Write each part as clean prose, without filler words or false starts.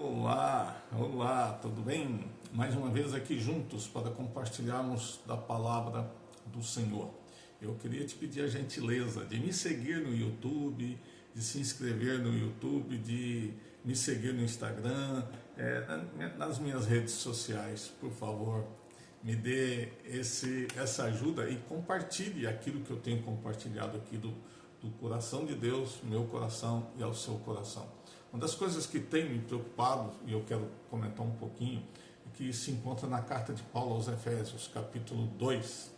Olá, olá, tudo bem? Mais uma vez aqui juntos para compartilharmos da palavra do Senhor. Eu queria te pedir a gentileza de me seguir no YouTube, de se inscrever no YouTube, de me seguir no Instagram, nas minhas redes sociais, por favor. Me dê essa ajuda e compartilhe aquilo que eu tenho compartilhado aqui do coração de Deus, meu coração e ao seu coração. Uma das coisas que tem me preocupado, e eu quero comentar um pouquinho, é que se encontra na carta de Paulo aos Efésios, capítulo 2.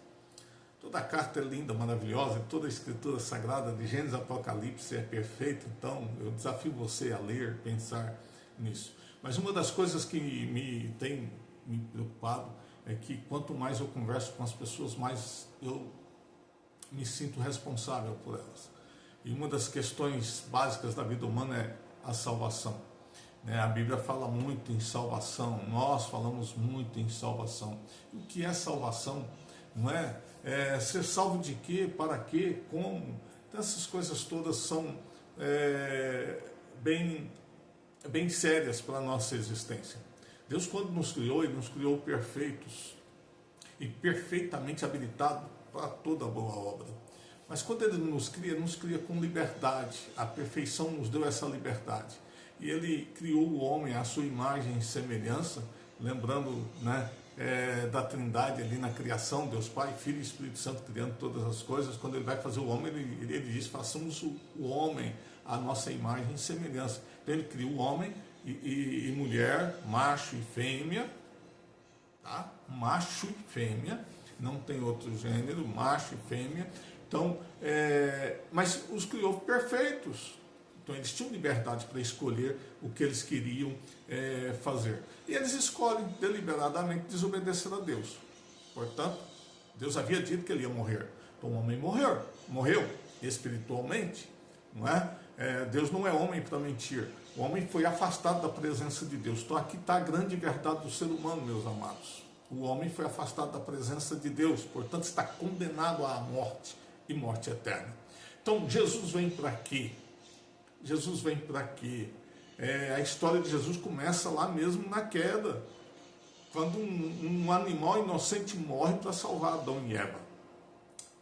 Toda a carta é linda, maravilhosa, toda a escritura sagrada de Gênesis a Apocalipse é perfeita, então eu desafio você a ler, pensar nisso. Mas uma das coisas que tem me preocupado é que quanto mais eu converso com as pessoas, mais eu me sinto responsável por elas. E uma das questões básicas da vida humana é a salvação. A Bíblia fala muito em salvação, nós falamos muito em salvação. E o que é salvação? Não é? Ser salvo de quê? Para quê? Como? Então, essas coisas todas são bem sérias para a nossa existência. Deus, quando nos criou, Ele nos criou perfeitos e perfeitamente habilitados para toda boa obra. Mas quando Ele nos cria com liberdade. A perfeição nos deu essa liberdade. E Ele criou o homem à sua imagem e semelhança, lembrando da Trindade ali na criação, Deus Pai, Filho e Espírito Santo criando todas as coisas. Quando Ele vai fazer o homem, ele diz, façamos o homem à nossa imagem e semelhança. Então Ele criou o homem e mulher, macho e fêmea, tá? Macho e fêmea, não tem outro gênero, macho e fêmea. Então, mas os criou perfeitos. Então eles tinham liberdade para escolher o que eles queriam fazer. E eles escolhem deliberadamente desobedecer a Deus. Portanto, Deus havia dito que ele ia morrer. Então o homem morreu espiritualmente, não é? Deus não é homem para mentir. O homem foi afastado da presença de Deus. Então aqui está a grande verdade do ser humano, meus amados. O homem foi afastado da presença de Deus, portanto está condenado à morte e morte eterna. Então Jesus vem para quê? Jesus vem para quê? A história de Jesus começa lá mesmo na queda, quando um animal inocente morre para salvar Adão e Eva.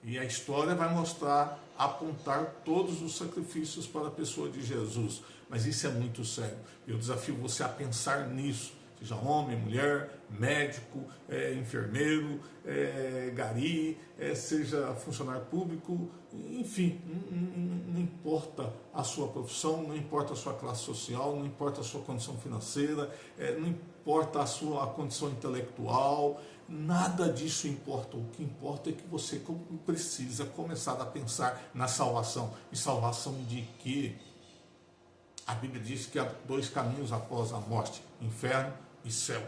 E a história vai mostrar, apontar todos os sacrifícios para a pessoa de Jesus. Mas isso é muito sério. Eu desafio você a pensar nisso. Seja homem, mulher, médico, enfermeiro, gari, seja funcionário público, enfim, não importa a sua profissão, não importa a sua classe social, não importa a sua condição financeira, não importa a sua condição intelectual, nada disso importa. O que importa é que você precisa começar a pensar na salvação. E salvação de quê? A Bíblia diz que há dois caminhos após a morte, inferno e céu.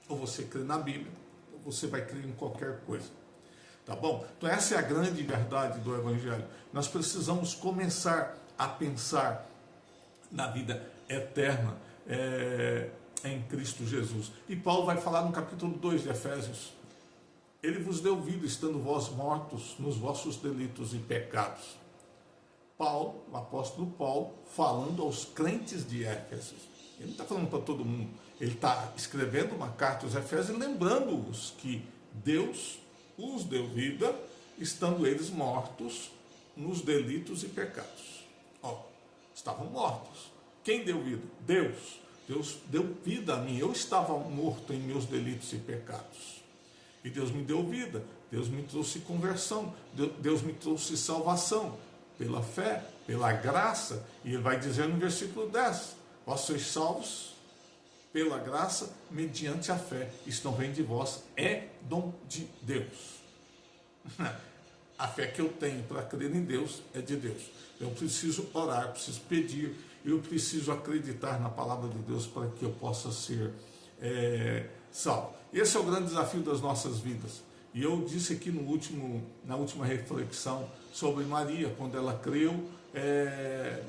Ou você crê na Bíblia, ou você vai crer em qualquer coisa. Tá bom? Então essa é a grande verdade do Evangelho. Nós precisamos começar a pensar na vida eterna em Cristo Jesus. E Paulo vai falar no capítulo 2 de Efésios. Ele vos deu vida, estando vós mortos nos vossos delitos e pecados. Paulo, o apóstolo Paulo, falando aos crentes de Éfeso. Ele não está falando para todo mundo. Ele está escrevendo uma carta aos Efésios, lembrando-os que Deus os deu vida, estando eles mortos nos delitos e pecados. Estavam mortos. Quem deu vida? Deus. Deus deu vida a mim. Eu estava morto em meus delitos e pecados. E Deus me deu vida. Deus me trouxe conversão. Deus me trouxe salvação. Pela fé, pela graça. E ele vai dizer no versículo 10, vós sois salvos pela graça, mediante a fé. Isso não vem de vós, é dom de Deus. A fé que eu tenho para crer em Deus é de Deus. Eu preciso orar, preciso pedir, eu preciso acreditar na palavra de Deus para que eu possa ser salvo. Esse é o grande desafio das nossas vidas. E eu disse aqui na última reflexão sobre Maria, quando ela creu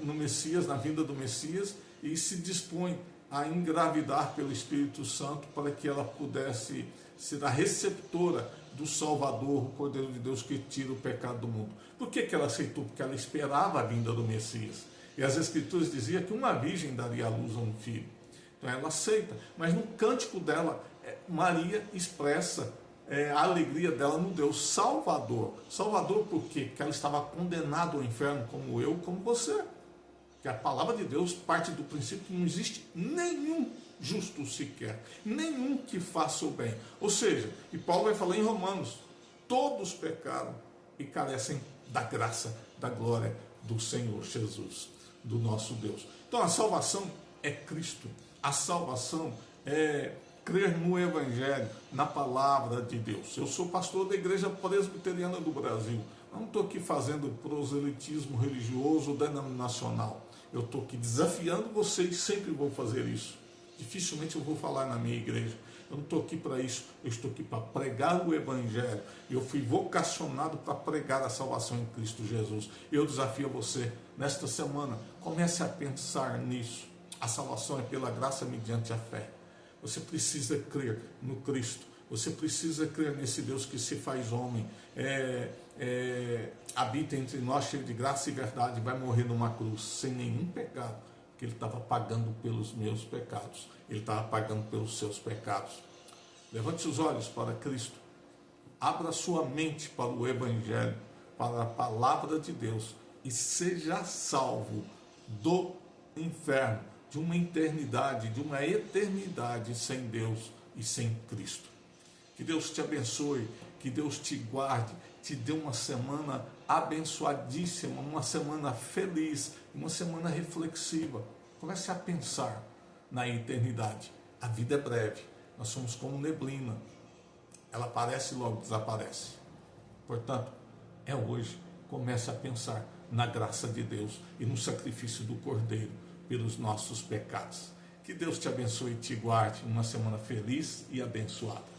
no Messias, na vinda do Messias, e se dispõe a engravidar pelo Espírito Santo para que ela pudesse ser a receptora do Salvador, o Cordeiro de Deus que tira o pecado do mundo. Por que ela aceitou? Porque ela esperava a vinda do Messias. E as Escrituras diziam que uma virgem daria à luz a um filho. Então ela aceita. Mas no cântico dela, Maria expressa a alegria dela no Deus Salvador. Salvador por quê? Porque ela estava condenada ao inferno, como eu, como você. Que a palavra de Deus parte do princípio que não existe nenhum justo sequer, nenhum que faça o bem. Ou seja, e Paulo vai falar em Romanos, todos pecaram e carecem da graça, da glória do Senhor Jesus, do nosso Deus. Então a salvação é Cristo, a salvação é crer no Evangelho, na palavra de Deus. Eu sou pastor da Igreja Presbiteriana do Brasil. Eu não estou aqui fazendo proselitismo religioso ou denominacional. Eu estou aqui desafiando vocês, sempre vou fazer isso. Dificilmente eu vou falar na minha igreja. Eu não estou aqui para isso. Eu estou aqui para pregar o Evangelho. Eu fui vocacionado para pregar a salvação em Cristo Jesus. Eu desafio você, nesta semana, comece a pensar nisso. A salvação é pela graça mediante a fé. Você precisa crer no Cristo. Você precisa crer nesse Deus que se faz homem, habita entre nós, cheio de graça e verdade, vai morrer numa cruz sem nenhum pecado, porque ele estava pagando pelos meus pecados, ele estava pagando pelos seus pecados. Levante os olhos para Cristo, abra sua mente para o Evangelho, para a palavra de Deus, e seja salvo do inferno, de uma eternidade sem Deus e sem Cristo. Que Deus te abençoe, que Deus te guarde, te dê uma semana abençoadíssima, uma semana feliz, uma semana reflexiva. Comece a pensar na eternidade. A vida é breve, nós somos como neblina, ela aparece e logo desaparece. Portanto, é hoje, comece a pensar na graça de Deus e no sacrifício do Cordeiro pelos nossos pecados. Que Deus te abençoe e te guarde, uma semana feliz e abençoada.